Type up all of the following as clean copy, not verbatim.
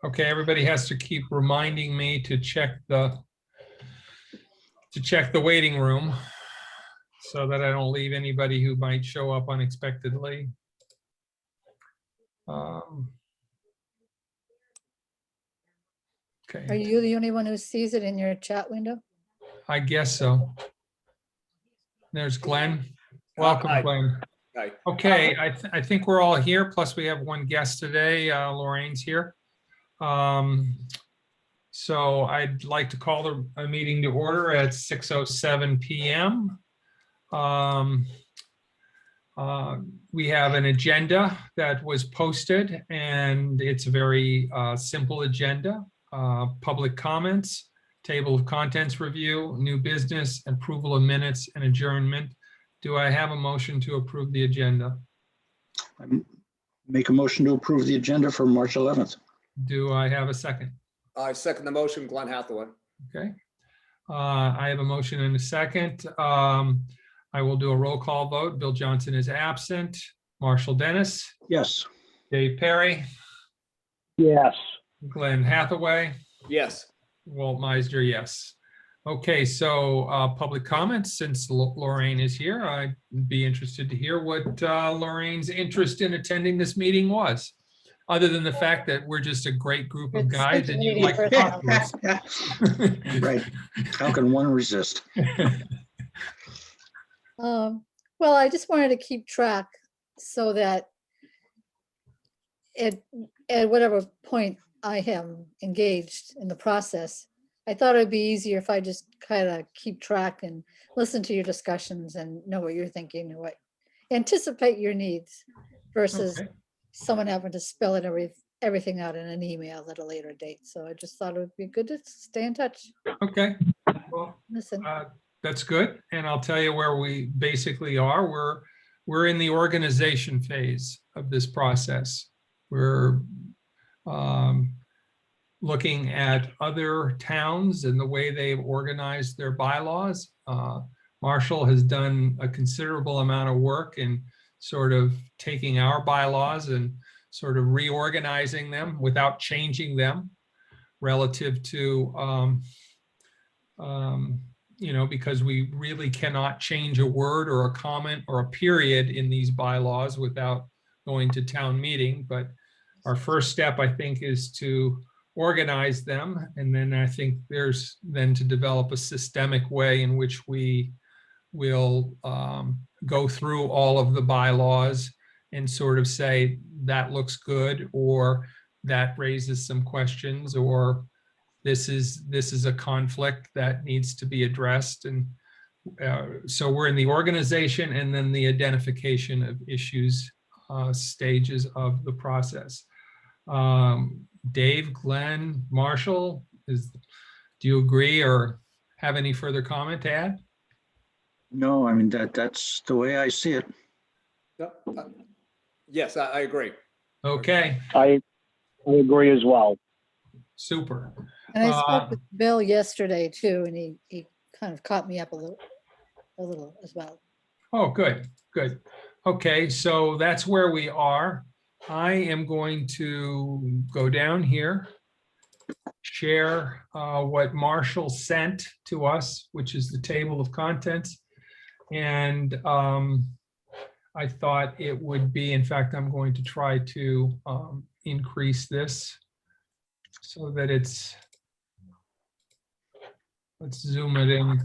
Okay, everybody has to keep reminding me to check the waiting room so that I don't leave anybody who might show up unexpectedly. Okay, Are you the only one who sees it in your chat window? I guess so. There's Glenn. Welcome, Hi. Glenn. Hi. Okay, I think we're all here. Plus, we have one guest today. Lorraine's here. So I'd like to call a meeting to order at 6:07 p.m. We have an agenda that was posted, and it's a very simple agenda. Public comments, table of contents review, new business, approval of minutes, and adjournment. Do I have a motion to approve the agenda? Make a motion to approve the agenda for March 11th. Do I have a second? I second the motion, Glenn Hathaway. Okay. I have a motion and a second. I will do a roll call vote. Bill Johnson is absent. Marshall Dennis, Yes. Dave Perry, Yes. Glenn Hathaway, Yes. Walt Meisner, yes. Okay, so public comments, since Lorraine is here, I'd be interested to hear what Lorraine's interest in attending this meeting was, other than the fact that we're just a great group of guys and you'd like to talk to us. Right. How can one resist? Well, I just wanted to keep track so that at whatever point I am engaged in the process, I thought it'd be easier if I just kind of keep track and listen to your discussions and know what you're thinking and what anticipate your needs versus Okay. someone having to spell it everything out in an email at a later date. So I just thought it would be good to stay in touch. Okay, well, Listen. that's good. And I'll tell you where we basically are. We're in the organization phase of this process. We're looking at other towns and the way they've organized their bylaws. Marshall has done a considerable amount of work in sort of taking our bylaws and sort of reorganizing them without changing them relative to, because we really cannot change a word or a comment or a period in these bylaws without going to town meeting. But our first step, I think, is to organize them. And then I think there's then to develop a systemic way in which we will go through all of the bylaws and sort of say that looks good, or that raises some questions, or this is a conflict that needs to be addressed. And so we're in the organization and then the identification of issues stages of the process. Dave, Glenn, Marshall, do you agree or have any further comment to add? No, I mean, that's the way I see it. Yes, I agree. Okay, I agree as well. super. And I spoke with Bill yesterday too, and he kind of caught me up a little as well. Oh, good, good. Okay, so that's where we are. I am going to go down here, share what Marshall sent to us, which is the table of contents. And I thought it would be, in fact, I'm going to try to increase this so that it's, let's zoom it in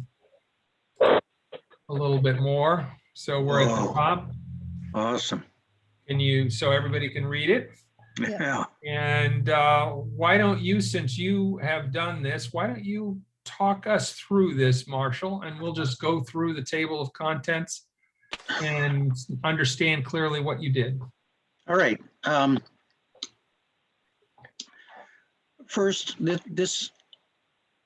a little bit more. So we're at the Whoa. top. Awesome. Can you, so everybody can read it? Yeah. And why don't you, since you have done this, why don't you talk us through this, Marshall, and we'll just go through the table of contents and understand clearly what you did. All right. First, this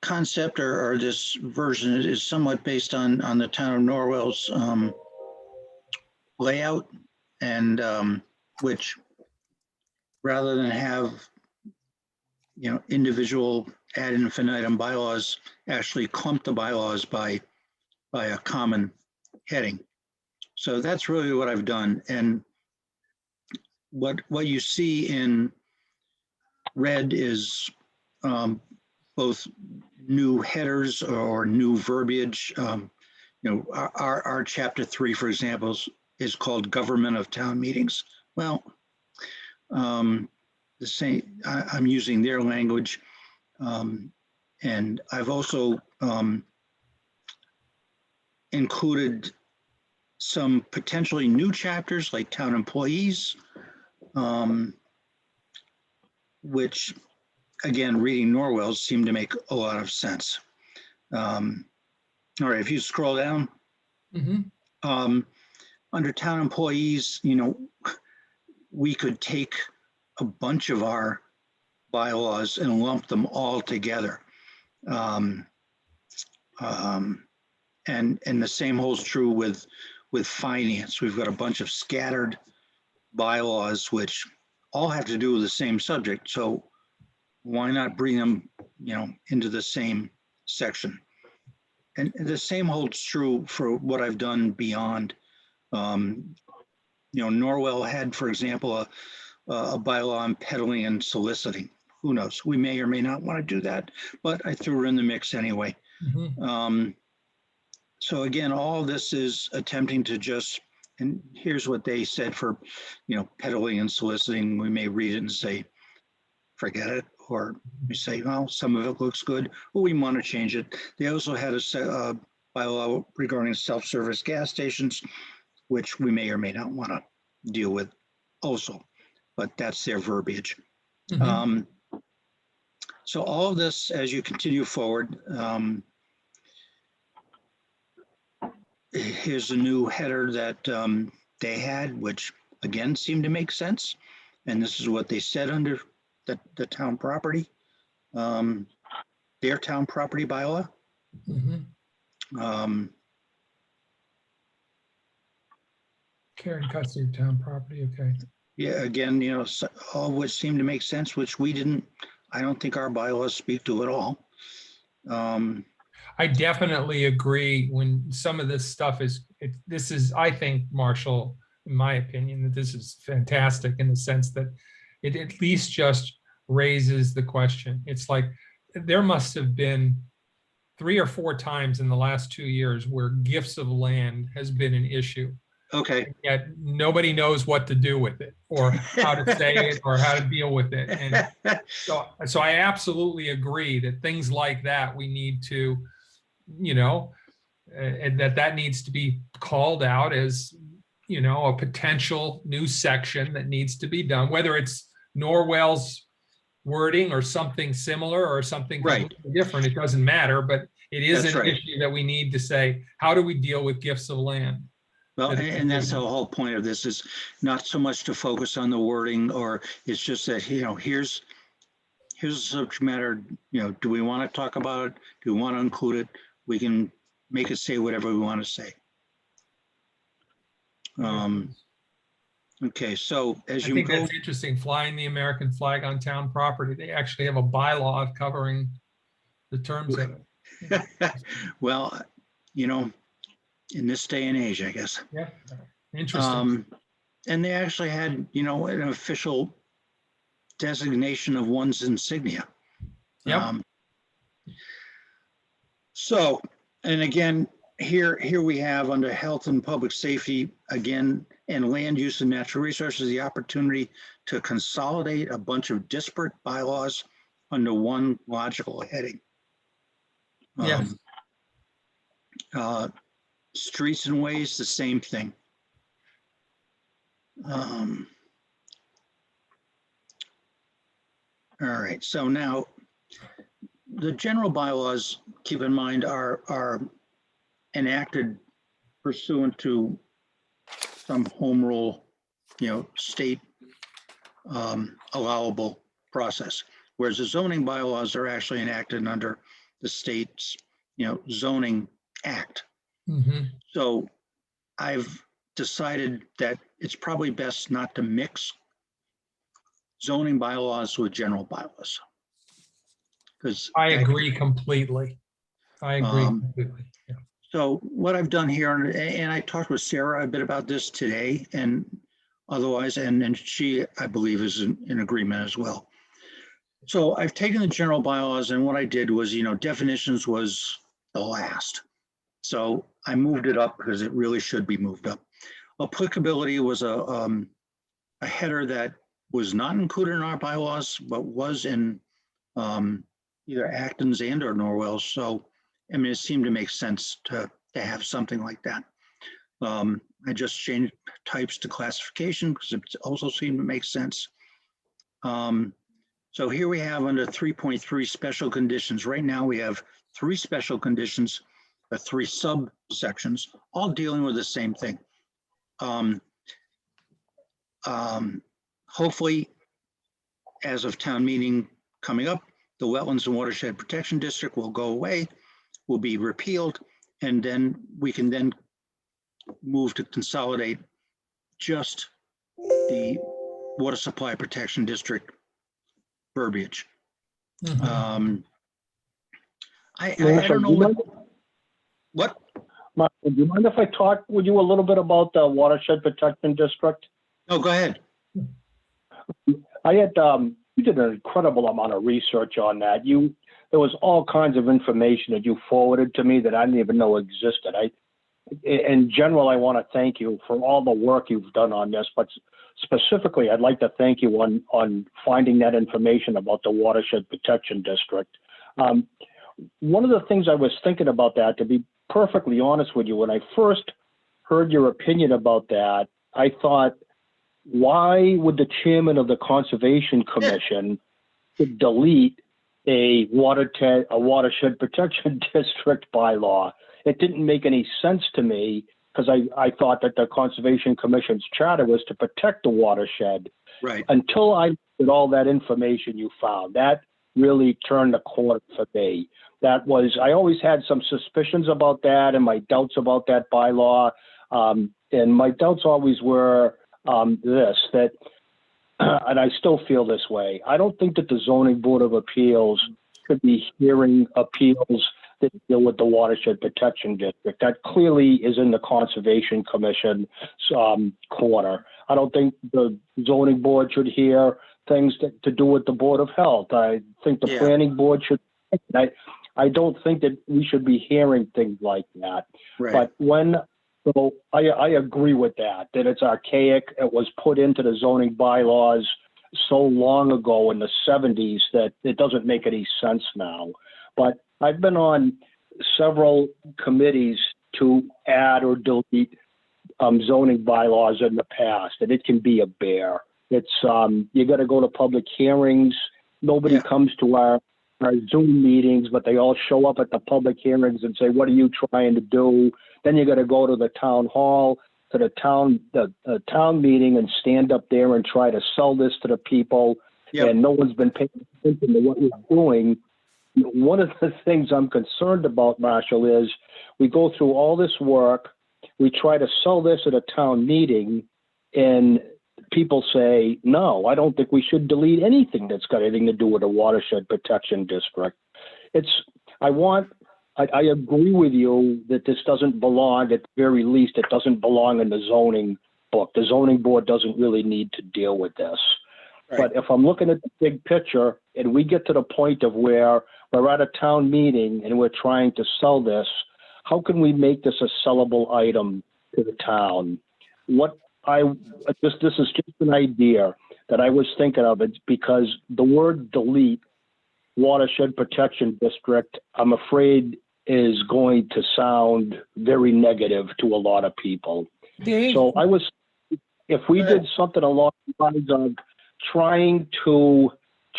concept or this version is somewhat based on the town of Norwell's layout, and which, rather than have individual ad infinitum bylaws, actually clump the bylaws by a common heading. So that's really what I've done. And what you see in read is both new headers or new verbiage. Our chapter 3, for example, is called Government of Town Meetings. Well, the same, I'm using their language. And I've also included some potentially new chapters like town employees, which, again, reading Norwell's seemed to make a lot of sense. All right, if you scroll down, under town employees, we could take a bunch of our bylaws and lump them all together. And the same holds true with finance. We've got a bunch of scattered bylaws which all have to do with the same subject. So why not bring them, into the same section? And the same holds true for what I've done beyond. Norwell had, for example, a bylaw on peddling and soliciting. Who knows? We may or may not want to do that, but I threw her in the mix anyway. So again, all this is attempting to just, and here's what they said for, peddling and soliciting. We may read it and say, forget it. Or we say, well, some of it looks good, but we want to change it. They also had a bylaw regarding self-service gas stations, which we may or may not want to deal with also, but that's their verbiage. So all of this, as you continue forward, here's a new header that they had, which again seemed to make sense. And this is what they said under the town property, their town property bylaw. Care and custody of town property, okay. Yeah, again, all of which seemed to make sense, which I don't think our bylaws speak to at all. I definitely agree when some of this stuff this is, I think, Marshall, in my opinion, that this is fantastic in the sense that it at least just raises the question. It's like there must have been 3 or 4 times in the last 2 years where gifts of land has been an issue. Okay. Yet nobody knows what to do with it or how to say it or how to deal with it. And so I absolutely agree that things like that we need to, and that needs to be called out as, a potential new section that needs to be done, whether it's Norwell's wording or something similar or something completely different, it doesn't matter, but it is an issue that we need to say, how do we deal with gifts of land? Well, and that's the whole point of this, is not so much to focus on the wording, or it's just that, here's a subject matter, do we want to talk about it? Do we want to include it? We can make it say whatever we want to say. Okay, so as you I think go, that's interesting, flying the American flag on town property. They actually have a bylaw covering the terms of it. well, in this day and age, I guess. Yeah, interesting. And they actually had, an official designation of one's insignia. Yep. So, and again, here we have under health and public safety, again, and land use and natural resources, the opportunity to consolidate a bunch of disparate bylaws under one logical heading. Yes. Streets and ways, the same thing. All right, so now the general bylaws, keep in mind, are enacted pursuant to some home rule, state allowable process, whereas the zoning bylaws are actually enacted under the state's, zoning act. So I've decided that it's probably best not to mix zoning bylaws with general bylaws. Because I agree completely. I agree completely. Yeah. So what I've done here, and I talked with Sarah a bit about this today, and otherwise, and she, I believe, is in agreement as well. So I've taken the general bylaws and what I did was, definitions was the last. So I moved it up because it really should be moved up. Applicability was a header that was not included in our bylaws, but was in either Acton's and or Norwell's. So, I mean, it seemed to make sense to have something like that. I just changed types to classification because it also seemed to make sense. So here we have under 3.3 special conditions. Right now we have 3 special conditions, 3 subsections, all dealing with the same thing. Hopefully, as of town meeting coming up, the Wetlands and Watershed Protection District will go away, will be repealed, and then we can then move to consolidate just the Water Supply Protection District verbiage. Mhm. I Marshall, don't know do you mind- what. Marshall, do you mind if I talk with you a little bit about the Watershed Protection District? No, go ahead. I had, you did an incredible amount of research on that. There was all kinds of information that you forwarded to me that I didn't even know existed. In general, I want to thank you for all the work you've done on this, but specifically, I'd like to thank you on finding that information about the Watershed Protection District. One of the things I was thinking about that, to be perfectly honest with you, when I first heard your opinion about that, I thought, why would the chairman of the Conservation Commission delete a watershed protection district bylaw? It didn't make any sense to me because I thought that the Conservation Commission's charter was to protect the watershed. Right. Until I looked at all that information you found, that really turned the corner for me. I always had some suspicions about that and my doubts about that bylaw. And my doubts always were and I still feel this way. I don't think that the Zoning Board of Appeals should be hearing appeals that deal with the Watershed Protection District. That clearly is in the Conservation Commission corner. I don't think the Zoning Board should hear things to do with the Board of Health. I think the Planning Board should. I don't think that we should be hearing things like that. Right. But so I agree with that it's archaic. It was put into the zoning bylaws so long ago in the 70s that it doesn't make any sense now. But I've been on several committees to add or delete zoning bylaws in the past, and it can be a bear. It's you got to go to public hearings. Nobody comes to our Zoom meetings, but they all show up at the public hearings and say, "What are you trying to do?" Then you got to go to the town hall, to the town meeting, and stand up there and try to sell this to the people. Yep. And no one's been paying attention to what you're doing. One of the things I'm concerned about, Marshall, is we go through all this work, we try to sell this at a town meeting, and people say, no, I don't think we should delete anything that's got anything to do with a watershed protection district. I agree with you that this doesn't belong, at the very least, it doesn't belong in the zoning book. The zoning board doesn't really need to deal with this. Right. But if I'm looking at the big picture and we get to the point of where we're at a town meeting and we're trying to sell this, how can we make this a sellable item to the town? This is just an idea that I was thinking of. It's because the word delete watershed protection district, I'm afraid, is going to sound very negative to a lot of people. Dave? So if we did something along the lines of trying to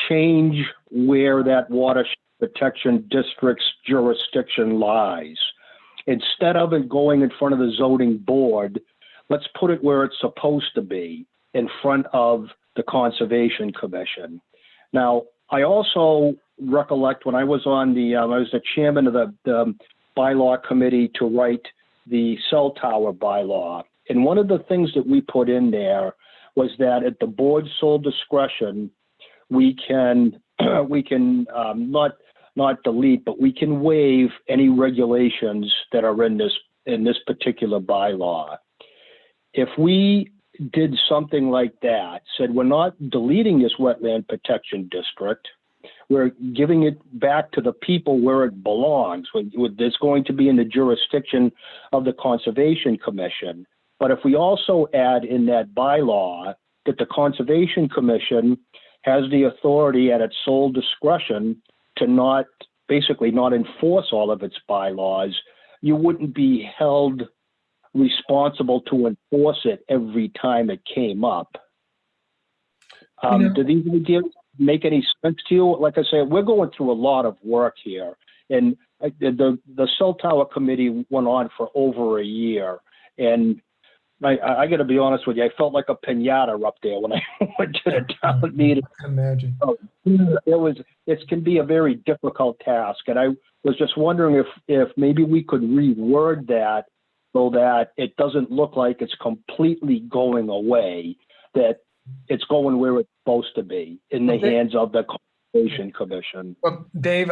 change where that watershed protection district's jurisdiction lies, instead of it going in front of the zoning board, let's put it where it's supposed to be, in front of the Conservation Commission. Now, I also recollect when I was on I was the chairman of the bylaw committee to write the cell tower bylaw. And one of the things that we put in there was that at the board's sole discretion, we can not delete, but we can waive any regulations that are in this particular bylaw. If we did something like that, said we're not deleting this wetland protection district, we're giving it back to the people where it belongs. With this going to be in the jurisdiction of the Conservation Commission. But if we also add in that bylaw that the Conservation Commission has the authority at its sole discretion to basically not enforce all of its bylaws, you wouldn't be held responsible to enforce it every time it came up. Do these ideas make any sense to you? Like I said, we're going through a lot of work here, and the cell tower committee went on for over a year, and I got to be honest with you, I felt like a piñata up there when I went to the town meeting. I can imagine. It can be a very difficult task, and I was just wondering if maybe we could reword that so that it doesn't look like it's completely going away, that it's going where it's supposed to be, in the hands of the Conservation Commission. Well, Dave,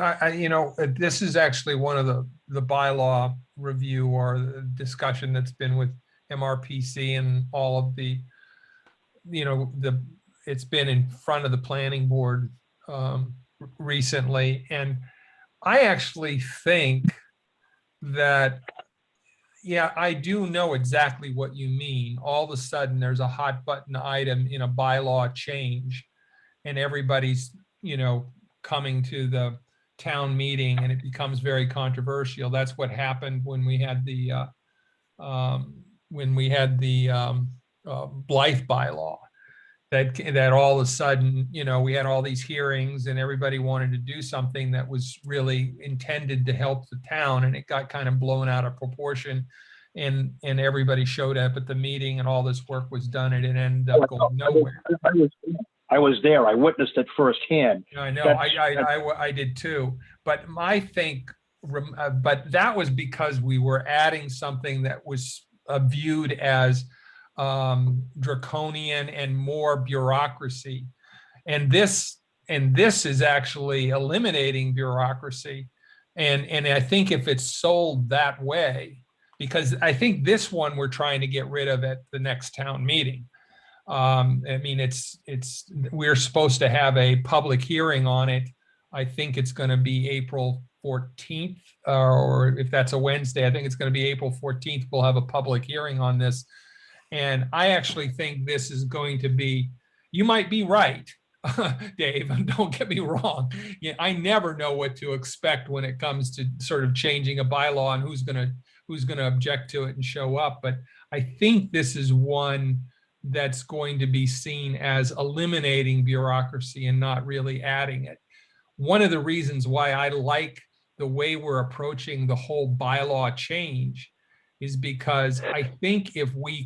this is actually one of the bylaw review or the discussion that's been with MRPC and all of the, it's been in front of the planning board recently. And I actually think that, yeah, I do know exactly what you mean. All of a sudden, there's a hot button item in a bylaw change, and everybody's, coming to the town meeting, and it becomes very controversial. That's what happened when we had the Blythe bylaw. That all of a sudden, we had all these hearings and everybody wanted to do something that was really intended to help the town, and it got kind of blown out of proportion, and everybody showed up at the meeting and all this work was done and it ended up going nowhere. I was there. I witnessed it firsthand. I know. I did too. But but that was because we were adding something that was viewed as draconian and more bureaucracy, and this is actually eliminating bureaucracy, and I think if it's sold that way, because I think this one we're trying to get rid of at the next town meeting. We're supposed to have a public hearing on it. I think it's going to be April 14th, or if that's a Wednesday, I think it's going to be April 14th. We'll have a public hearing on this. And I actually think this is going to be, you might be right, Dave, and don't get me wrong. Yeah, I never know what to expect when it comes to sort of changing a bylaw and who's going to object to it and show up. But I think this is one that's going to be seen as eliminating bureaucracy and not really adding it. One of the reasons why I like the way we're approaching the whole bylaw change is because I think if we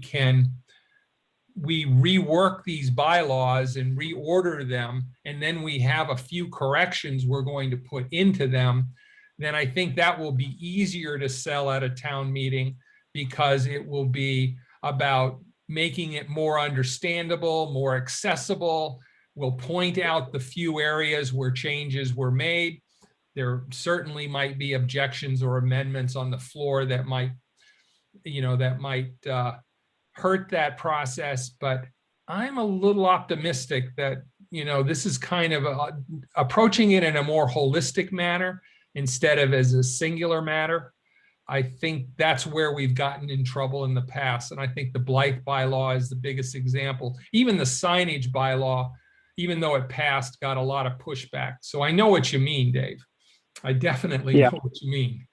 rework these bylaws and reorder them, and then we have a few corrections we're going to put into them, then I think that will be easier to sell at a town meeting, because it will be about making it more understandable, more accessible. We'll point out the few areas where changes were made. There certainly might be objections or amendments on the floor that might hurt that process, but I'm a little optimistic that, this is kind of approaching it in a more holistic manner instead of as a singular matter. I think that's where we've gotten in trouble in the past. And I think the Blythe bylaw is the biggest example. Even the signage bylaw, even though it passed, got a lot of pushback. So I know what you mean, Dave. I definitely know what you mean.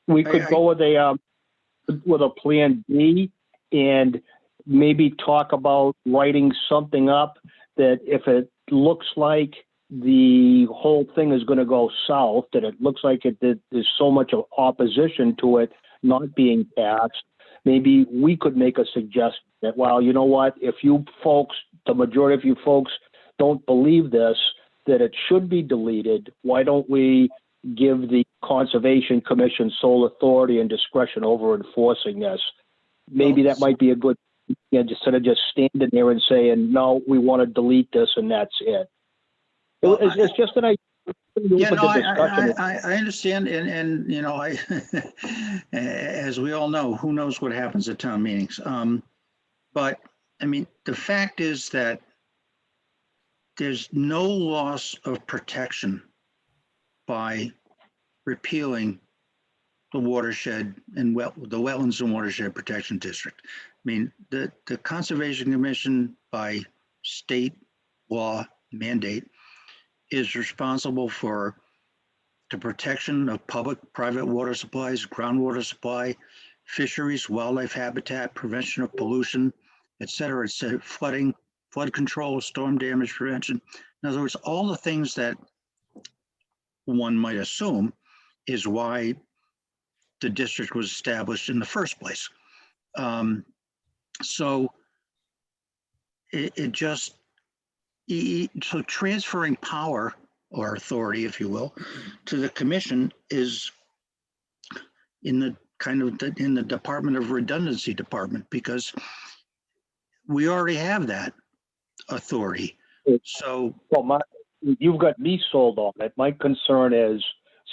We could go with a plan B and maybe talk about writing something up that if it looks like the whole thing is going to go south, that it looks like there's so much opposition to it not being passed, maybe we could make a suggestion that, well, you know what, if you folks, the majority of you folks don't believe this, that it should be deleted, why don't we give the Conservation Commission sole authority and discretion over enforcing this? Maybe that might be a good, instead of just standing there and saying, no, we want to delete this and that's it. Well, it's just that I understand, and as we all know, who knows what happens at town meetings. But I mean, the fact is that there's no loss of protection by repealing the watershed and the Wetlands and Watershed Protection District. I mean, the Conservation Commission by state law mandate is responsible for the protection of public, private water supplies, groundwater supply, fisheries, wildlife habitat, prevention of pollution, et cetera, flooding, flood control, storm damage prevention. In other words, all the things that one might assume is why the district was established in the first place. So so transferring power or authority, if you will, to the commission is in the in the Department of Redundancy department, because we already have that authority. So, Well, you've got me sold on it. My concern is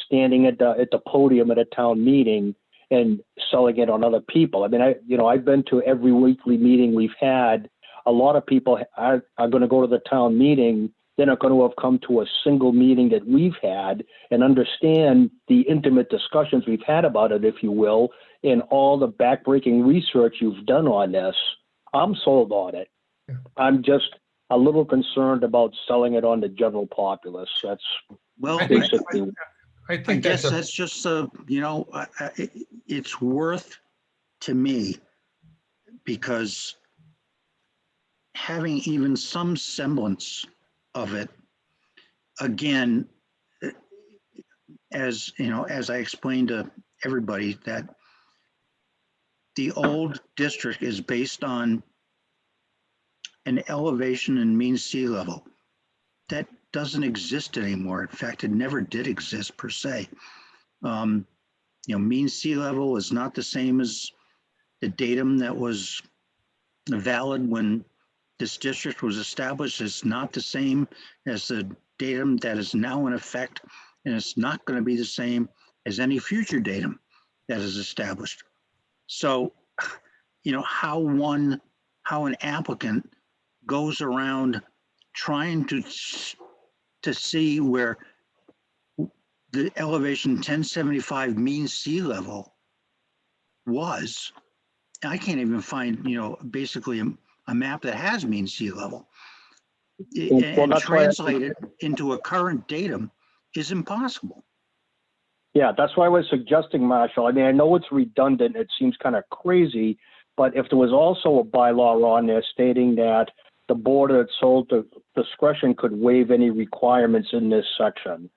standing at the podium at a town meeting and selling it on other people. I mean, I've been to every weekly meeting we've had. A lot of people are going to go to the town meeting. They're not going to have come to a single meeting that we've had and understand the intimate discussions we've had about it, if you will, and all the backbreaking research you've done on this. I'm sold on it. Yeah. I'm just a little concerned about selling it on the general populace. That's well, I think- basically. I I think guess that's a, that's just it's worth to me, because having even some semblance of it, again, as you know, as I explained to everybody, that the old district is based on an elevation and mean sea level that doesn't exist anymore. In fact, it never did exist per se. Mean sea level is not the same as the datum that was valid when this district was established. It's not the same as the datum that is now in effect, and it's not going to be the same as any future datum that is established. So, how an applicant goes around trying to see where the elevation 1075 mean sea level was. I can't even find, basically a map that has mean sea level. And that's why translate it into a current datum is impossible. Yeah, that's why I was suggesting, Marshall. I mean, I know it's redundant. It seems kind of crazy, but if there was also a bylaw on there stating that the board at sole discretion could waive any requirements in this section,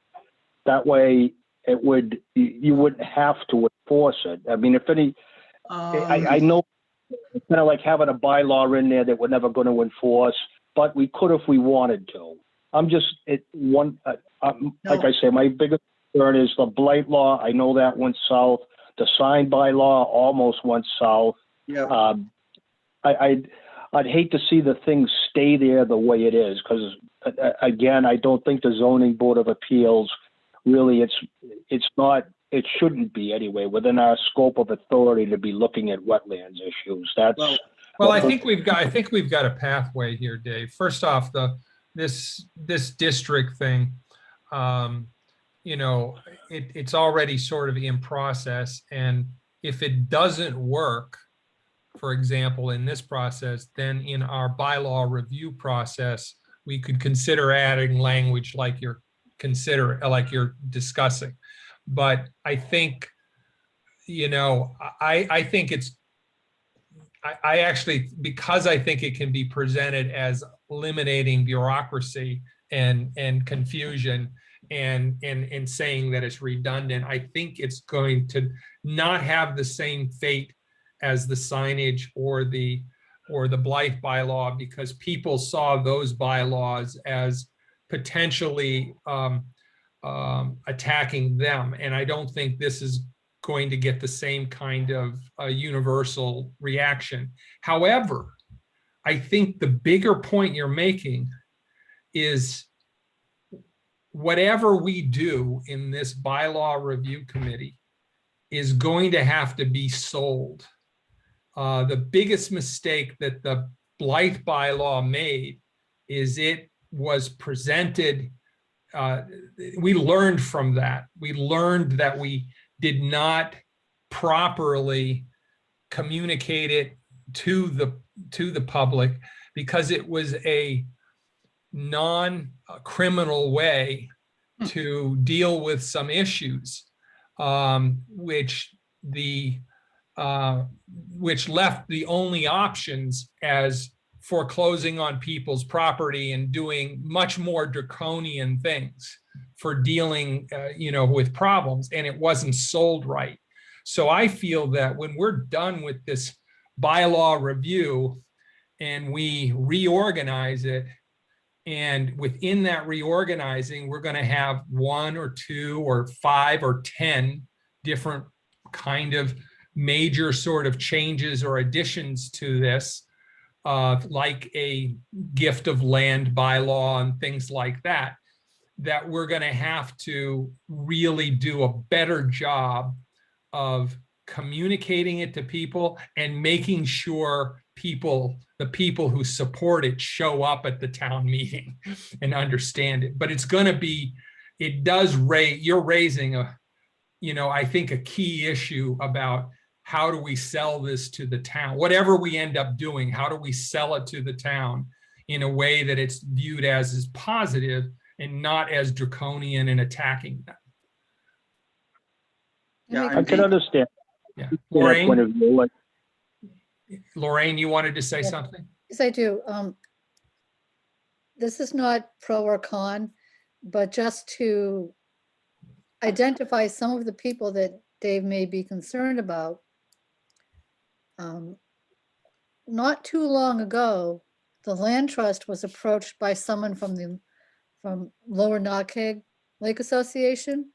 that way you wouldn't have to enforce it. I mean, if any, I know it's kind of like having a bylaw in there that we're never going to enforce, but we could if we wanted to. I'm just like I say, my biggest concern is the blight law. I know that went south. The sign bylaw almost went south. Yeah. I'd hate to see the thing stay there the way it is, because again, I don't think the zoning board of appeals really, it's not, it shouldn't be anyway within our scope of authority to be looking at wetlands issues. That's well, I think we've got a pathway here, Dave. First off, this district thing, it's already sort of in process, and if it doesn't work, for example, in this process, then in our bylaw review process, we could consider adding language like you're discussing. But I think, I think I actually, because I think it can be presented as eliminating bureaucracy and confusion and saying that it's redundant, I think it's going to not have the same fate as the signage or the blight bylaw, because people saw those bylaws as potentially attacking them. And I don't think this is going to get the same kind of universal reaction. However, I think the bigger point you're making is whatever we do in this bylaw review committee is going to have to be sold. The biggest mistake that the blight bylaw made is it was presented, we learned from that. We learned that we did not properly communicate it to the public because it was a non-criminal way to deal with some issues, which left the only options as foreclosing on people's property and doing much more draconian things for dealing, with problems, and it wasn't sold right. So I feel that when we're done with this bylaw review and we reorganize it, and within that reorganizing, we're going to have 1 or 2 or 5 or 10 different kind of major sort of changes or additions to this, like a gift of land bylaw and things like that, that we're going to have to really do a better job of communicating it to people and making sure the people who support it show up at the town meeting and understand it. But it's going to be, you're raising I think a key issue about how do we sell this to the town? Whatever we end up doing, how do we sell it to the town in a way that it's viewed as positive and not as draconian and attacking them? Yeah, I can understand. Yeah. That point of view, like, Lorraine, you wanted to say Yeah. something? Yes, I do. This is not pro or con, but just to identify some of the people that Dave may be concerned about. Not too long ago, the land trust was approached by someone from Lower Knockeg Lake Association.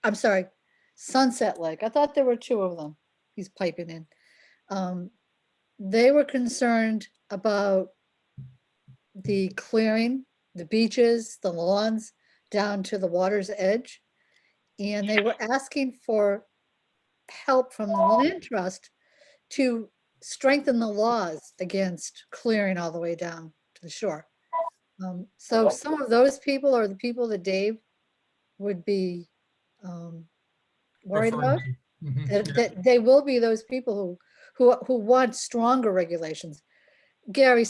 I'm sorry, Sunset Lake. I thought there were 2 of them. He's piping in. They were concerned about the clearing, the beaches, the lawns down to the water's edge. And they were asking for help from the land trust to strengthen the laws against clearing all the way down to the shore. So some of those people are the people that Dave would be worried about. Mhm. That they will be those people who want stronger regulations. Gary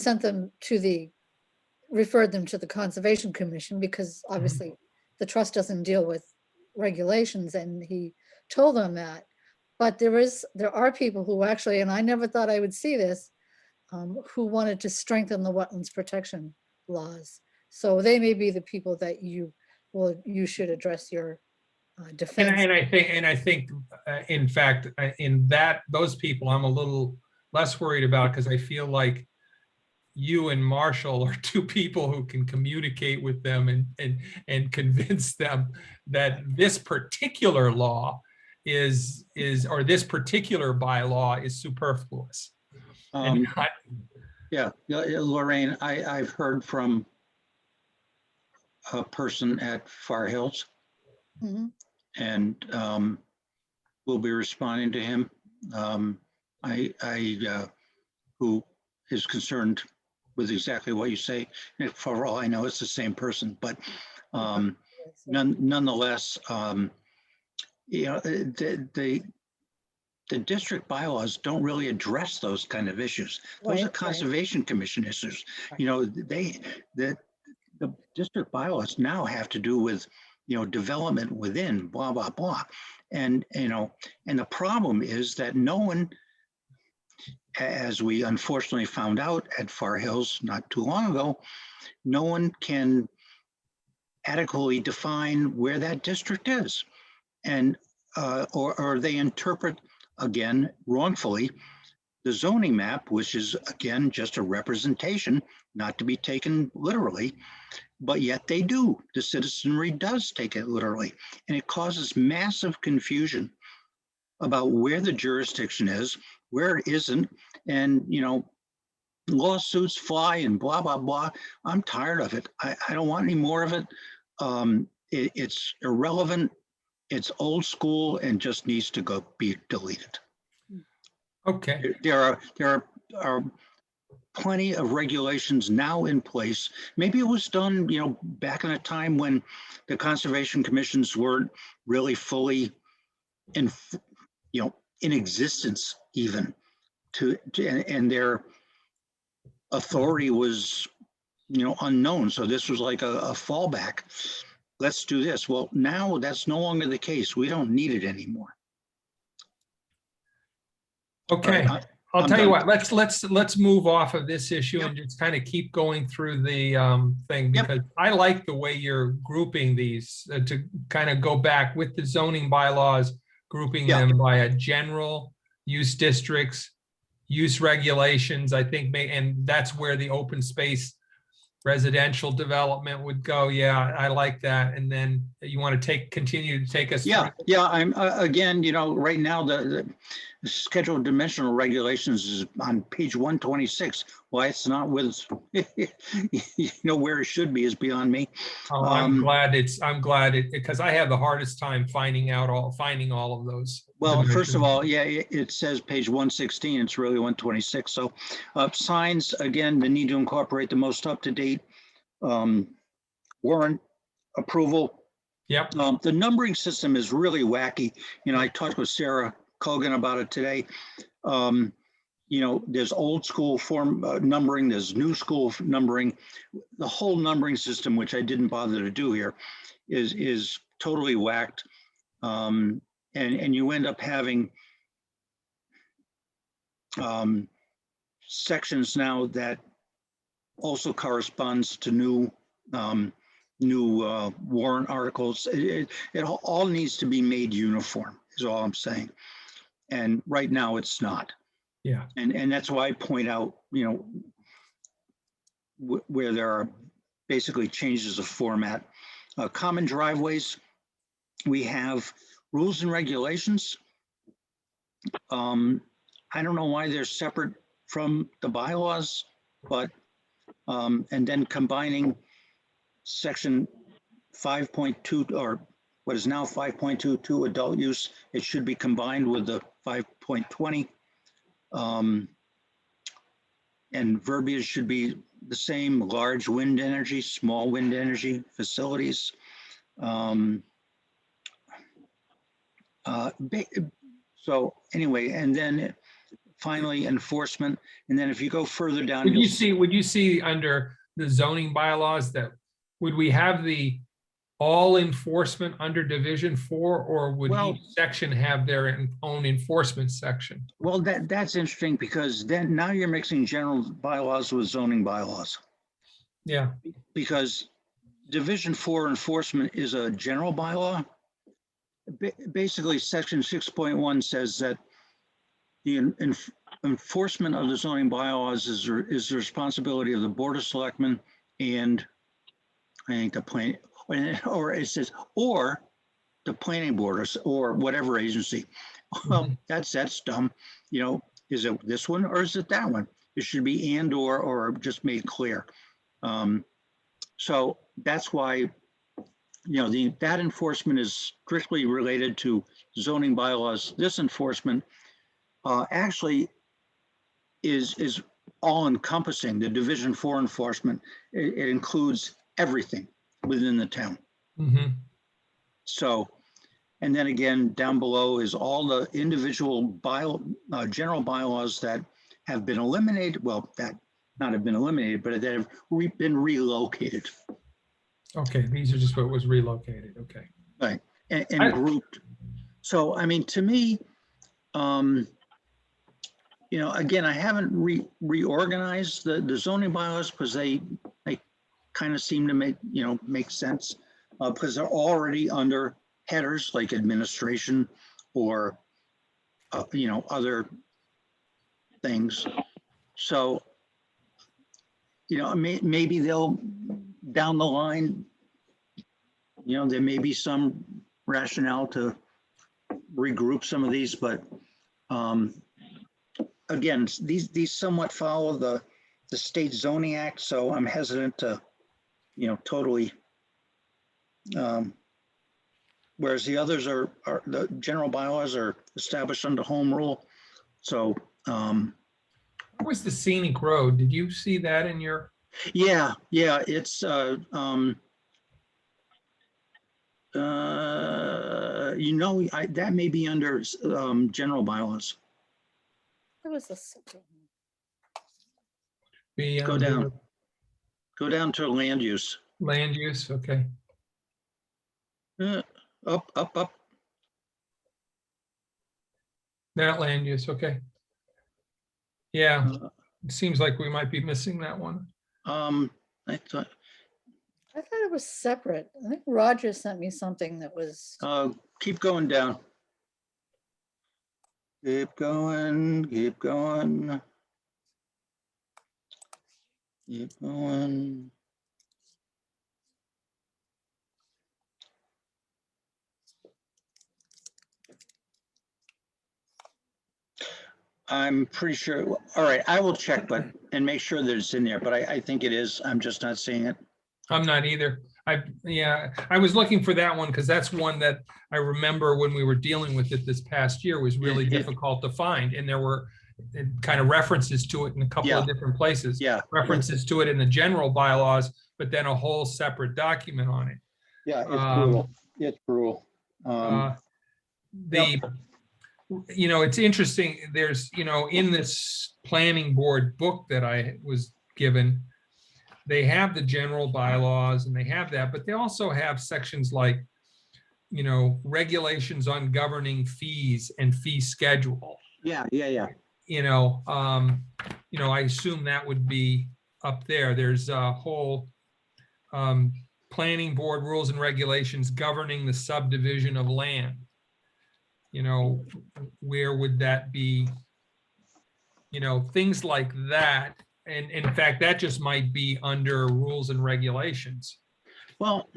referred them to the Conservation Commission because obviously the trust doesn't deal with regulations, and he told them that. But there are people who actually, and I never thought I would see this, who wanted to strengthen the wetlands protection laws. So they may be the people that you should address your defense. And I think, in fact, those people, I'm a little less worried about because I feel like you and Marshall are 2 people who can communicate with them and convince them that this particular law or this particular bylaw is superfluous. Yeah, Lorraine, I've heard from a person at Far Hills, Mhm. and we'll be responding to him. Who is concerned with exactly what you say. And for all I know, it's the same person, but nonetheless, the district bylaws don't really address those kind of issues. Those are Right. Conservation Commission issues. The district bylaws now have to do with, development within, blah, blah, blah. And the problem is that no one, as we unfortunately found out at Far Hills not too long ago, no one can adequately define where that district is. And or they interpret, again, wrongfully, the zoning map, which is, again, just a representation, not to be taken literally, but yet they do. The citizenry does take it literally. And it causes massive confusion about where the jurisdiction is, where it isn't, and lawsuits fly and blah, blah, blah. I'm tired of it. I don't want any more of it. It's irrelevant. It's old school and just needs to be deleted. Okay. There are plenty of regulations now in place. Maybe it was done, back in a time when the conservation commissions weren't really fully in, in existence even and their authority was, unknown. So this was like a fallback. Let's do this. Well, now that's no longer the case. We don't need it anymore. Okay, All right, I'll I'm tell you done. what, let's move off of this issue Yep. and just kind of keep going through the thing, Yep. because I like the way you're grouping these to kind of go back with the zoning bylaws, grouping Yeah. them by a general use districts, use regulations, I think, and that's where the open space residential development would go. Yeah, I like that. And then you want to continue to take us Yeah, through. yeah. I'm again, right now the scheduled dimensional regulations is on page 126. Why it's not with, where it should be is beyond me. Oh, I'm glad because I have the hardest time finding all of those. Well, first of dimensions. all, yeah, it says page 116. It's really 126. So signs, again, the need to incorporate the most up-to-date warrant approval. Yep, The numbering system is really wacky. I talked with Sarah Cogan about it today. There's old school form numbering, there's new school numbering. The whole numbering system, which I didn't bother to do here, is totally whacked. And you end up having sections now that also corresponds to new warrant articles. It all needs to be made uniform, is all I'm saying. And right now it's not. yeah. And that's why I point out, where there are basically changes of format. Common driveways, we have rules and regulations. I don't know why they're separate from the bylaws, but, and then combining section 5.2 or what is now 5.22 adult use, it should be combined with the 5.20. And verbiage should be the same: large wind energy, small wind energy facilities. So anyway, and then finally enforcement. And then if you go further down, Would you'll you see under the zoning bylaws that, would we have the all enforcement under Division 4, or would Well- each section have their own enforcement section? well, that's interesting, because then now you're mixing general bylaws with zoning bylaws, Yeah, because Division 4 enforcement is a general bylaw. Basically, section 6.1 says that the enforcement of the zoning bylaws is the responsibility of the Board of Selectmen and I think the plan, or it says, or the planning board or whatever agency. Well, that's dumb. Is it this one or is it that one? It should be and or just made clear. So that's why, that enforcement is strictly related to zoning bylaws. This enforcement actually is all encompassing. The Division 4 enforcement, it includes everything within the town. mhm. So, and then again, down below is all the individual general bylaws that have been eliminated. Well, that not have been eliminated, but that have been relocated. Okay, these are just what was relocated, okay. Right, and grouped. So, I mean, to me, again, I haven't reorganized the zoning bylaws because they kind of seem to make sense, because they're already under headers like administration or, other things. So, maybe they'll, down the line, there may be some rationale to regroup some of these, but again, these somewhat follow the state zoning act, so I'm hesitant to, totally. Whereas the others are the general bylaws are established under home rule. So What was the scenic road? Did you see that in your? Yeah, it's, that may be under, general bylaws. It was a separate one. Be Go under down. Go down to land use. Land use, okay. Up. That land use, okay. Yeah, Uh, it seems like we might be missing that one. I thought, I thought it was separate. I think Roger sent me something that was, keep going down. Keep going. Keep going. I'm pretty sure, all right, I will check, and make sure that it's in there, but I think it is. I'm just not seeing it. I'm not either. I was looking for that one because that's one that I remember when we were dealing with it this past year was really difficult to find. And there were kind of references to it in a couple of different places. Yeah. References to it in the general bylaws, but then a whole separate document on it. Yeah, it's brutal. It's brutal. It's interesting. There's, in this planning board book that I was given, they have the general bylaws and they have that, but they also have sections like, regulations on governing fees and fee schedule. Yeah. I assume that would be up there. There's a whole planning board rules and regulations governing the subdivision of land. Where would that be? Things like that. And in fact, that just might be under rules and regulations. Well,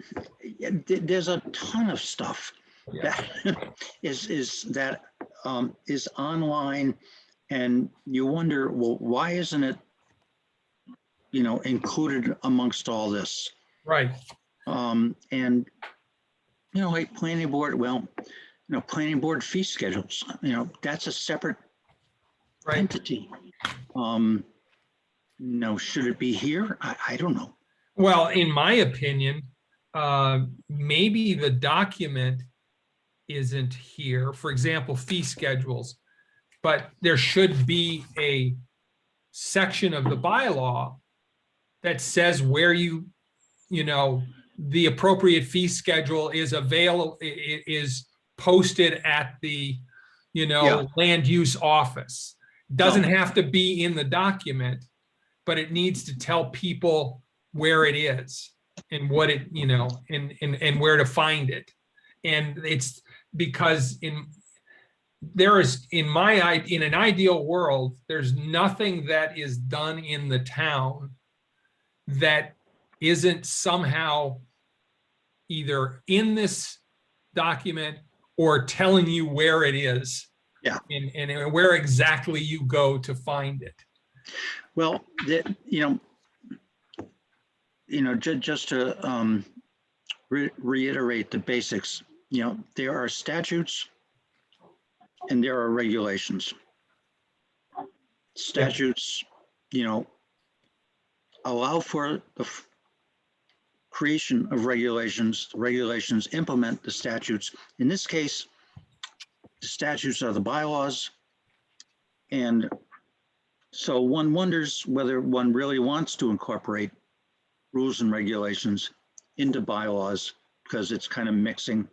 there's a ton of stuff Yeah. that is online, and you wonder, well, why isn't it, included amongst all this? Right. Like planning board, planning board fee schedules, that's a separate Right. entity. Should it be here? I don't know. Well, in my opinion, maybe the document isn't here. For example, fee schedules, but there should be a section of the bylaw that says where the appropriate fee schedule is available, is posted at the, land use office. Doesn't have to be in the document, but it needs to tell people where it is and what it, and where to find it. And it's because in an ideal world, there's nothing that is done in the town that isn't somehow either in this document or telling you where it is. Yeah. And where exactly you go to find it. Well, just to reiterate the basics, there are statutes and there are regulations. Statutes, allow for the creation of regulations. Regulations implement the statutes. In this case, the statutes are the bylaws. And so one wonders whether one really wants to incorporate rules and regulations into bylaws, because it's kind of mixing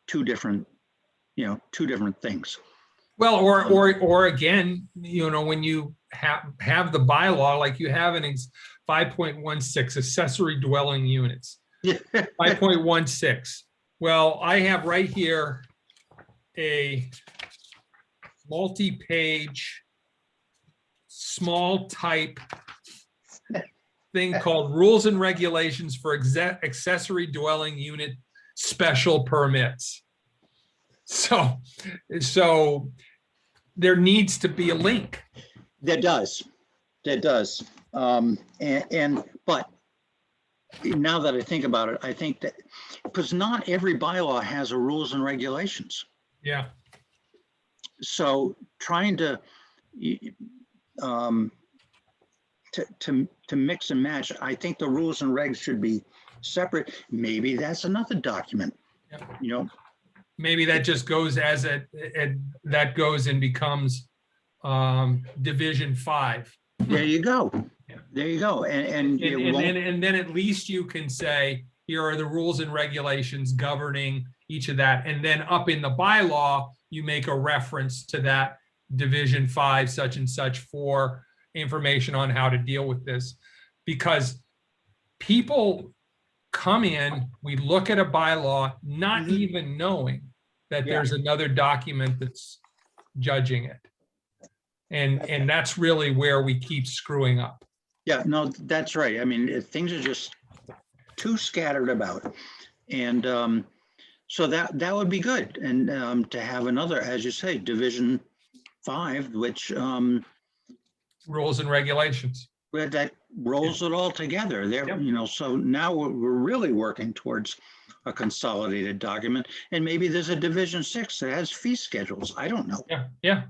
two different things. Well, or again, when you have the bylaw, like you have in 5.16 accessory dwelling units. 5.16. Well, I have right here a multi-page, small type thing called Rules and Regulations for Accessory Dwelling Unit Special Permits. So there needs to be a link. There does. But now that I think about it, I think that because not every bylaw has a rules and regulations. Yeah. So trying to, to mix and match. I think the rules and regs should be separate. Maybe that's another document, Yep. you know? Maybe that just goes as that goes and becomes Division 5. There you go. Yeah. There you go. And it won't, And then at least you can say, here are the rules and regulations governing each of that. And then up in the bylaw, you make a reference to that Division 5, such and such, for information on how to deal with this. Because people come in, we look at a bylaw, not even knowing that Yeah. there's another document that's judging it. And that's really where we keep screwing up. yeah, no, that's right. I mean, things are just too scattered about. And so that would be good. And to have another, as you say, Division 5, which Rules and regulations. that rolls it all together there, Yep. you know, so now we're really working towards a consolidated document. And maybe there's a Division 6 that has fee schedules. I don't know. Yeah.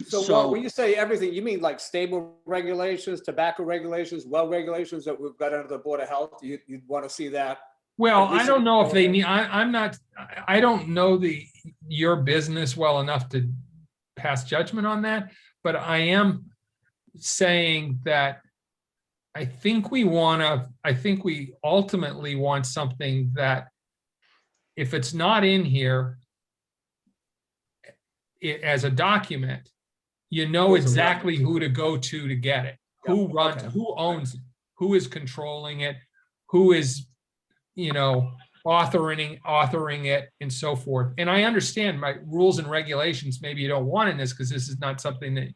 So when you say everything, you mean like stable regulations, tobacco regulations, well regulations that we've got under the Board of Health? You'd want to see that? Well, At least I don't know if they it's- need, I don't know your business well enough to pass judgment on that, but I am saying that I think we ultimately want something that if it's not in here as a document, you know Goes exactly who to go to get it, who Yeah, runs, okay. who owns it, who is controlling it, who is, authoring it and so forth. And I understand my rules and regulations, maybe you don't want in this because this is not something that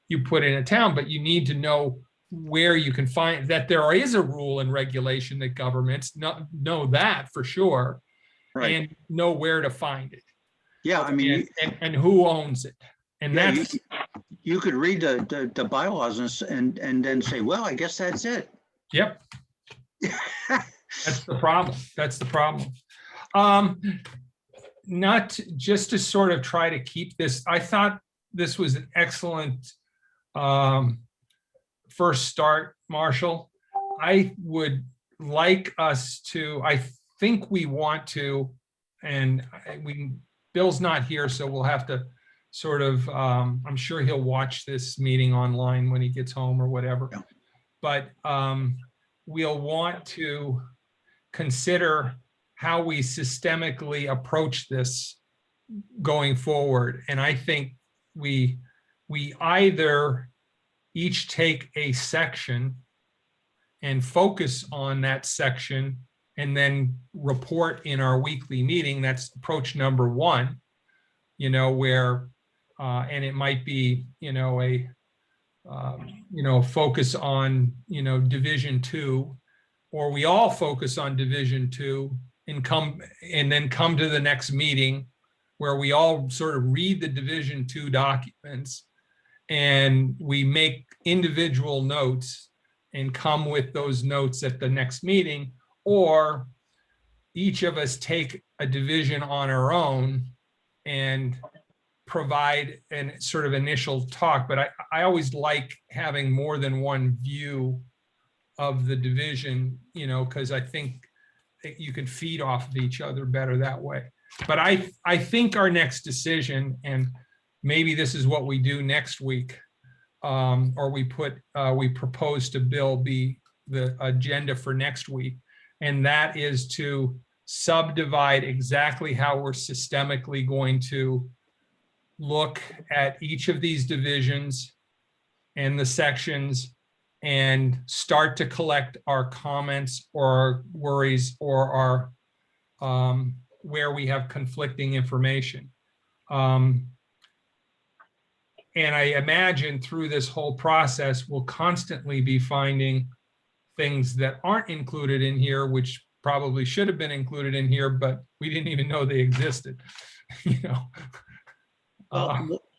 you put in a town, but you need to know where you can find that there is a rule and regulation that governments know that for sure, Right. and know where to find it. Yeah, I mean, And who owns it. And yeah, that's, you could read the bylaws and then say, well, I guess that's it. yep. That's the problem. That's the problem. Not just to sort of try to keep this, I thought this was an excellent first start, Marshall. I would like us to, I think we want to, and Bill's not here, so we'll have to sort of, I'm sure he'll watch this meeting online when he gets home or whatever. Yeah. But we'll want to consider how we systemically approach this going forward. And I think we either each take a section and focus on that section and then report in our weekly meeting. That's approach number 1, where, and it might be, focus on, Division 2, or we all focus on Division 2 and then come to the next meeting where we all sort of read the Division 2 documents and we make individual notes and come with those notes at the next meeting, or each of us take a division on our own and provide an sort of initial talk. But I always like having more than one view of the division, because I think that you can feed off of each other better that way. But I think our next decision, and maybe this is what we do next week, or we propose to Bill be the agenda for next week, and that is to subdivide exactly how we're systemically going to look at each of these divisions and the sections and start to collect our comments or our worries or our where we have conflicting information. And I imagine through this whole process, we'll constantly be finding things that aren't included in here, which probably should have been included in here, but we didn't even know they existed.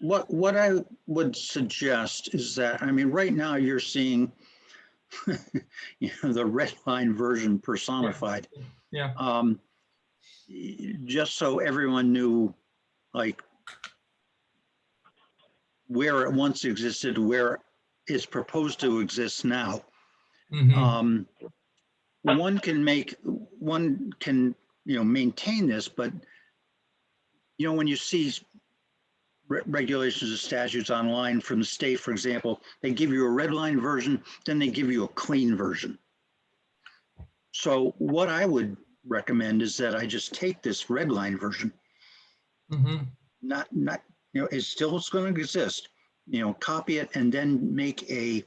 What I would suggest is that, I mean, right now you're seeing the red line version personified. Yeah. Just so everyone knew, like, where it once existed, where it's proposed to exist now. Mhm. One can, maintain this, but, when you see regulations and statutes online from the state, for example, they give you a red line version, then they give you a clean version. So what I would recommend is that I just take this red line version, Mhm. not, it's still going to exist, copy it and then make a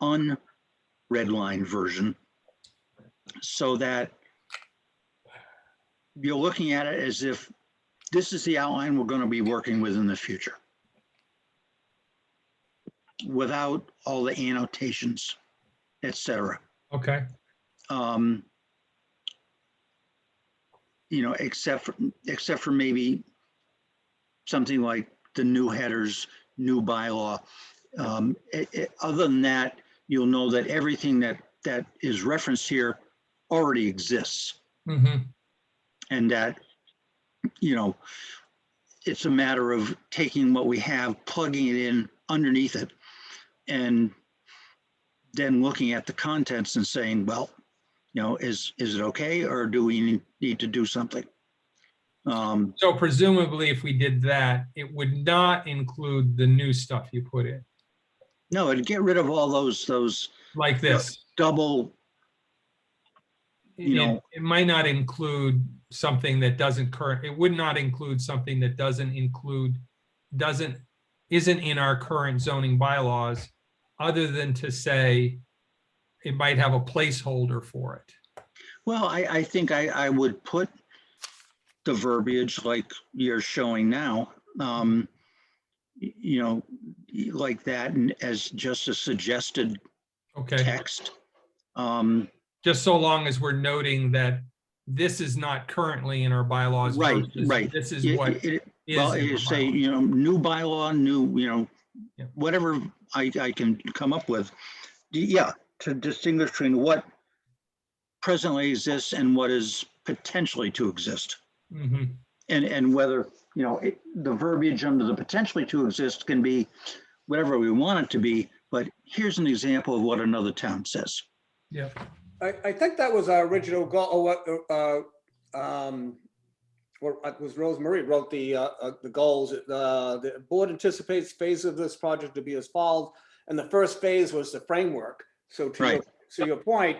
unred line version so that you're looking at it as if this is the outline we're going to be working with in the future, without all the annotations, etc. Okay. Except for maybe something like the new headers, new bylaw. Other than that, you'll know that everything that is referenced here already exists, Mhm. and that, it's a matter of taking what we have, plugging it in underneath it, and then looking at the contents and saying, well, is it okay, or do we need to do something? So presumably, if we did that, it would not include the new stuff you put in, No, it'd get rid of all those like this. double, It might not include something that it would not include something that isn't in our current zoning bylaws, other than to say it might have a placeholder for it. well, I think I would put the verbiage like you're showing now, like that, and as just a suggested Okay, text. just so long as we're noting that this is not currently in our bylaws. Right, versus right. This is what is. Well, in you our say, bylaws. new bylaw, new, Yeah. whatever I can come up with. Yeah, to distinguish between what presently exists and what is potentially to exist. Mhm. And whether, the verbiage under the potentially to exist can be whatever we want it to be, but here's an example of what another town says. Yeah. I think that was our original goal, what was Rosemarie wrote the goals. The board anticipates phase of this project to be as follows, and the first phase was the framework. So to your point,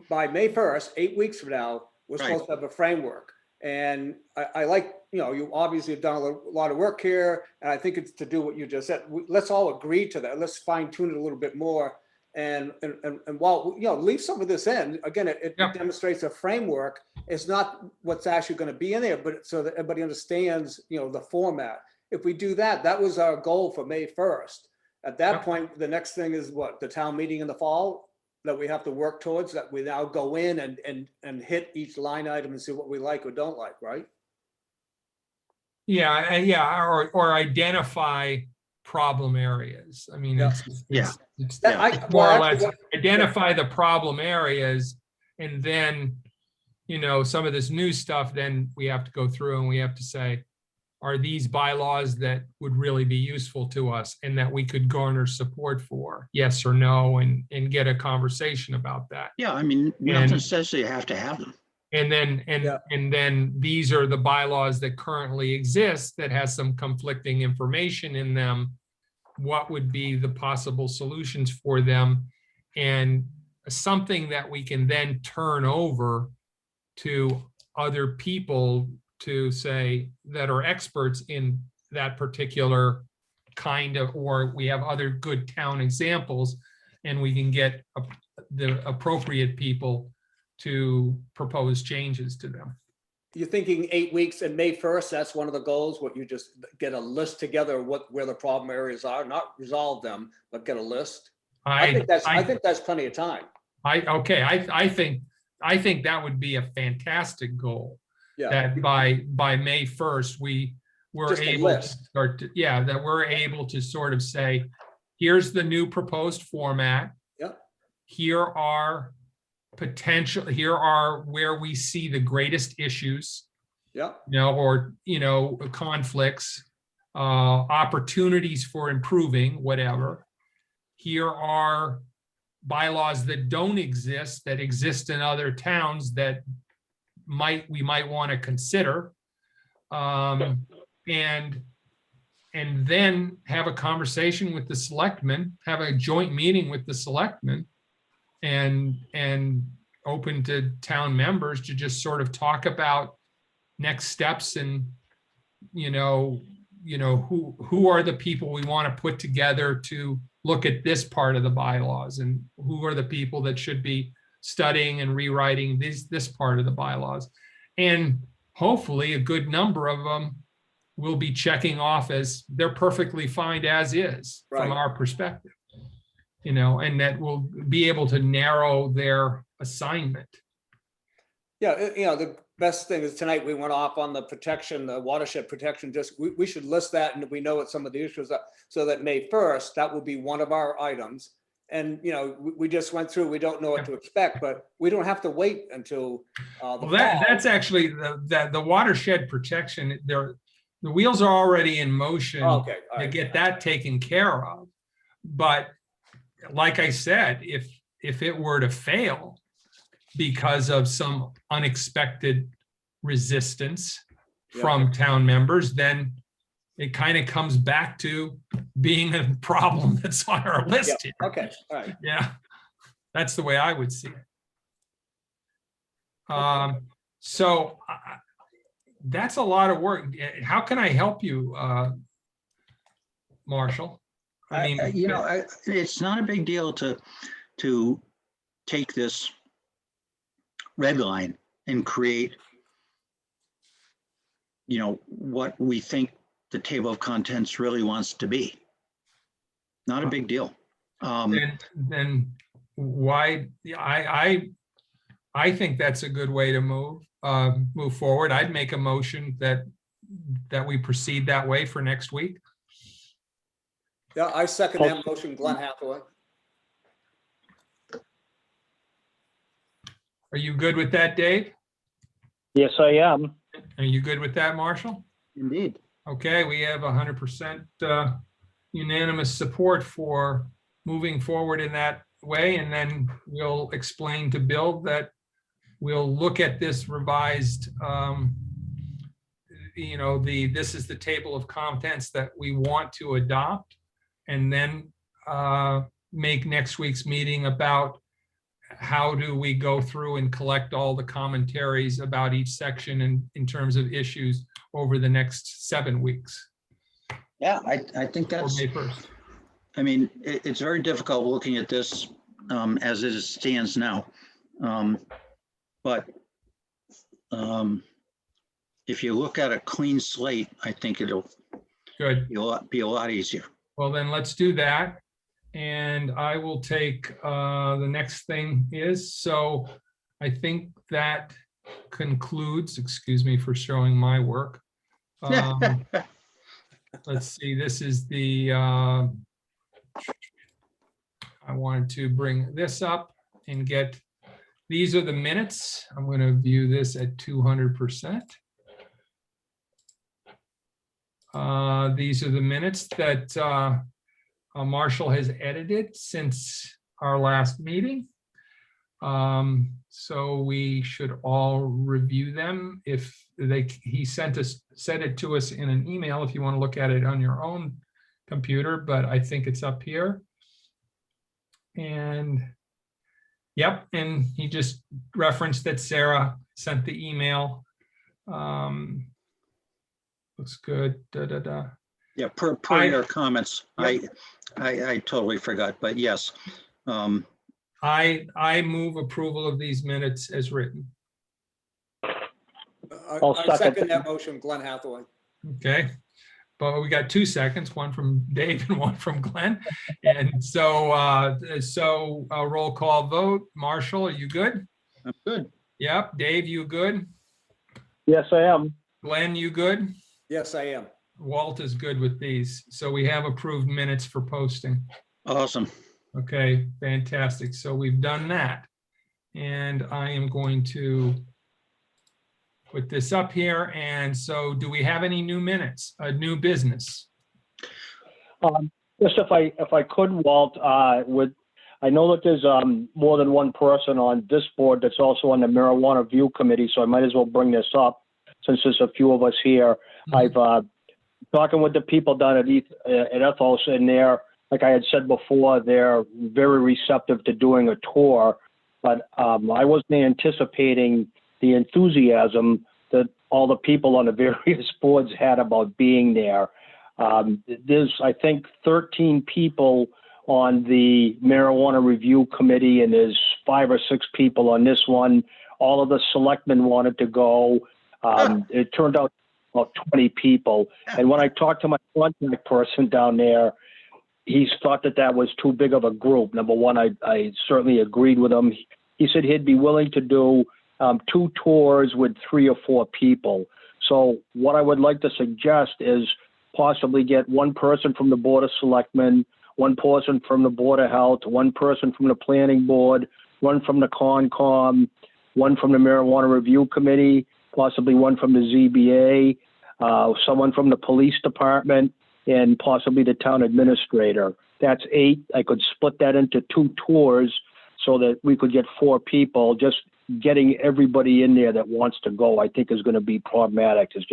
by May 1st, 8 weeks from now, we're Right. supposed to have a framework. And I like, you obviously have done a lot of work here, and I think it's to do what you just said. Let's all agree to that. Let's fine tune it a little bit more. And while, leave some of this in, again, it Yep. demonstrates a framework. It's not what's actually going to be in there, but so that everybody understands, the format. If we do that, that was our goal for May 1st. At that Yep. point, the next thing is what, the town meeting in the fall that we have to work towards, that we now go in and hit each line item and see what we like or don't like, right? Yeah, or identify problem areas. I mean, Yeah. it's That- more or well, less actually, identify the problem areas, and then, some of this new stuff, then we have to go through and we have to say, are these bylaws that would really be useful to us and that we could garner support for, yes or no, and get a conversation about that. Yeah, I mean, nothing says you have to have them. And then these are the bylaws that currently exist that has some conflicting information in them. What would be the possible solutions for them? And something that we can then turn over to other people to say that are experts in that particular kind of, or we have other good town examples, and we can get the appropriate people to propose changes to them. You're thinking 8 weeks and May 1st, that's one of the goals, what you just get a list together of where the problem areas are, not resolve them, but get a list. I think that's plenty of time. I think that would be a fantastic goal. Yeah. That by May 1st, we're Just a able to list. start to, that we're able to sort of say, here's the new proposed format. Yeah. Here are where we see the greatest issues, Yeah. or conflicts. opportunities for improving, whatever. Here are bylaws that don't exist, that exist in other towns that we might want to consider. And then have a conversation with the selectmen, have a joint meeting with the selectmen, and open to town members to just sort of talk about next steps and, who are the people we want to put together to look at this part of the bylaws, and who are the people that should be studying and rewriting this part of the bylaws. And hopefully a good number of them will be checking off as they're perfectly fine as is from Right. our perspective, and that will be able to narrow their assignment. Yeah, the best thing is tonight we went off on the protection, the watershed protection. Just we should list that, and we know what some of the issues are, so that May 1st, that will be one of our items. And we just went through. We don't know what to expect, but we don't have to wait until the Well, fall. that's actually the watershed protection. The wheels are already in motion Okay, all to right. get that taken care of. But like I said, if it were to fail because of some unexpected resistance from town members, then it kind of comes back to being a problem that's on our list here. Okay, all right. Yeah, that's the way I would see it. So that's a lot of work. How can I help you, Marshall? I mean, It's not a big deal to take this red line and create, what we think the table of contents really wants to be. Not a big deal. then why? I think that's a good way to move forward. I'd make a motion that we proceed that way for next week. Yeah, I second that motion, Glenn Hathaway. Are you good with that, Dave? Yes, I am. Are you good with that, Marshall? Indeed. Okay, we have 100% unanimous support for moving forward in that way, and then we'll explain to Bill that we'll look at this revised, this is the table of contents that we want to adopt, and then make next week's meeting about how do we go through and collect all the commentaries about each section in terms of issues over the next 7 weeks. Yeah, I think Or that's, May 1st. I mean, it's very difficult looking at this as it stands now. But if you look at a clean slate, I think it'll Good. be a lot easier. Well, then let's do that. And I will take the next thing is, so I think that concludes, excuse me for showing my work. Let's see, this is the, I wanted to bring this up and get, these are the minutes. I'm going to view this at 200%. These are the minutes that Marshall has edited since our last meeting. So we should all review them. If he sent it to us in an email if you want to look at it on your own computer, but I think it's up here. And yep, and he just referenced that Sarah sent the email. Looks good. Yeah, per your comments, I totally forgot, but yes. I move approval of these minutes as written. I'll I second second. that motion, Glenn Hathaway. Okay, but we got 2 seconds, one from Dave and one from Glenn. And so a roll call vote. Marshall, are you good? I'm good. Yep. Dave, you good? Yes, I am. Glenn, you good? Yes, I am. Walt is good with these. So we have approved minutes for posting. Awesome. Okay, fantastic. So we've done that. And I am going to put this up here. And so do we have any new minutes, new business? Just if I could, Walt, I know that there's more than one person on this board that's also on the Marijuana Review Committee, so I might as well bring this up since there's a few of us here. I've talking with the people down at Ethos, and they're, like I had said before, they're very receptive to doing a tour, but I wasn't anticipating the enthusiasm that all the people on the various boards had about being there. There's, I think, 13 people on the Marijuana Review Committee, and there's 5 or 6 people on this one. All of the selectmen wanted to go. It turned out about 20 people. And when I talked to my contact person down there, he thought that that was too big of a group. Number one, I certainly agreed with him. He said he'd be willing to do 2 tours with 3 or 4 people. So what I would like to suggest is possibly get one person from the Board of Selectmen, one person from the Board of Health, one person from the Planning Board, one from the Concom, one from the Marijuana Review Committee, possibly one from the ZBA, someone from the Police Department, and possibly the Town Administrator. That's 8. I could split that into 2 tours so that we could get 4 people. Just getting everybody in there that wants to go, I think, is going to be problematic. There's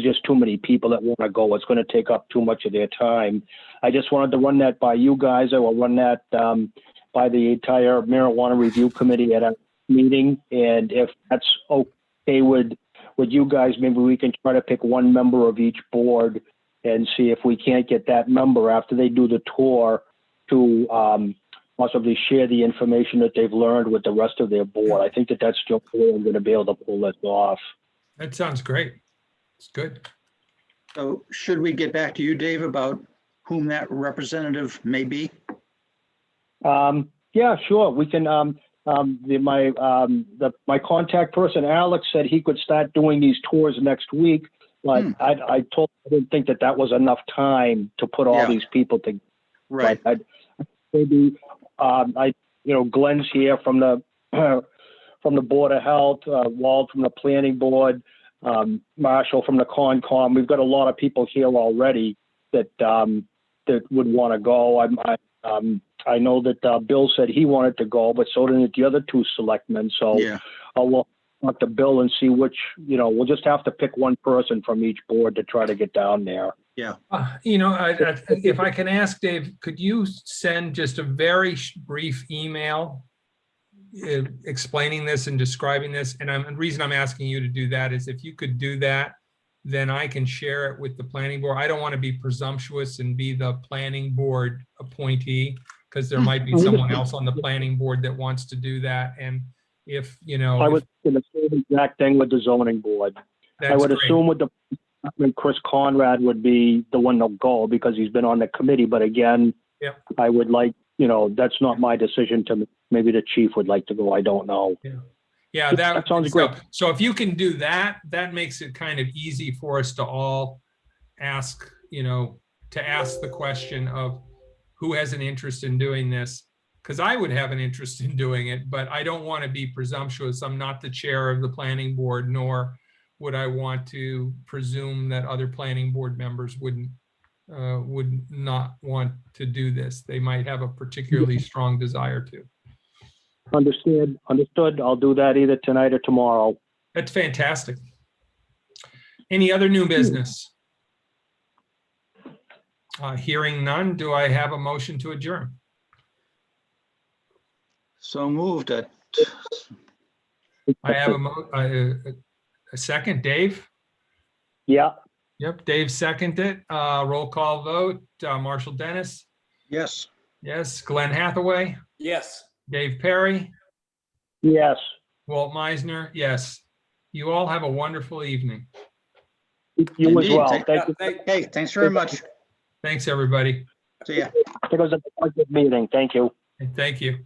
just too many people that want to go. It's going to take up too much of their time. I just wanted to run that by you guys. I will run that by the entire Marijuana Review Committee at a meeting. And if that's okay with you guys, maybe we can try to pick one member of each board and see if we can't get that member after they do the tour to possibly share the information that they've learned with the rest of their board. I think that's the only way I'm going to be able to pull this off. That sounds great. It's good. So should we get back to you, Dave, about whom that representative may be? Yeah, sure. We can. My contact person, Alex, said he could start doing these tours next week, but I told him I didn't think that was enough time to put all these people together. Right. Maybe Glenn's here from the Board of Health, Wald from the Planning Board, Marshall from the Concom. We've got a lot of people here already that would want to go. I know that Bill said he wanted to go, but so did the other 2 selectmen. So I'll talk to Bill and see which. We'll just have to pick one person from each board to try to get down there. Yeah. If I can ask Dave, could you send just a very brief email explaining this and describing this? And the reason I'm asking you to do that is if you could do that, then I can share it with the planning board. I don't want to be presumptuous and be the planning board appointee, because there might be someone else on the planning board that wants to do that. And if, I was going to say the exact thing with the zoning board. I would assume with Chris Conrad would be the one to go because he's been on the committee. But again, I would like, that's not my decision to. Maybe the chief would like to go. I don't know. Yeah, that sounds great. So if you can do that, that makes it kind of easy for us to all ask, to ask the question of who has an interest in doing this, because I would have an interest in doing it, but I don't want to be presumptuous. I'm not the chair of the planning board, nor would I want to presume that other planning board members would not want to do this. They might have a particularly strong desire to. Understood. I'll do that either tonight or tomorrow. That's fantastic. Any other new business? Hearing none, do I have a motion to adjourn? So moved. I have a second. Dave? Yeah. Yep, Dave seconded it. Roll call vote. Marshall Dennis? Yes. Yes. Glenn Hathaway? Yes. Dave Perry? Yes. Walt Meisner? Yes. You all have a wonderful evening. You as well. Thank you. Hey, thanks very much. Thanks, everybody. See ya. It was a good meeting. Thank you. Thank you.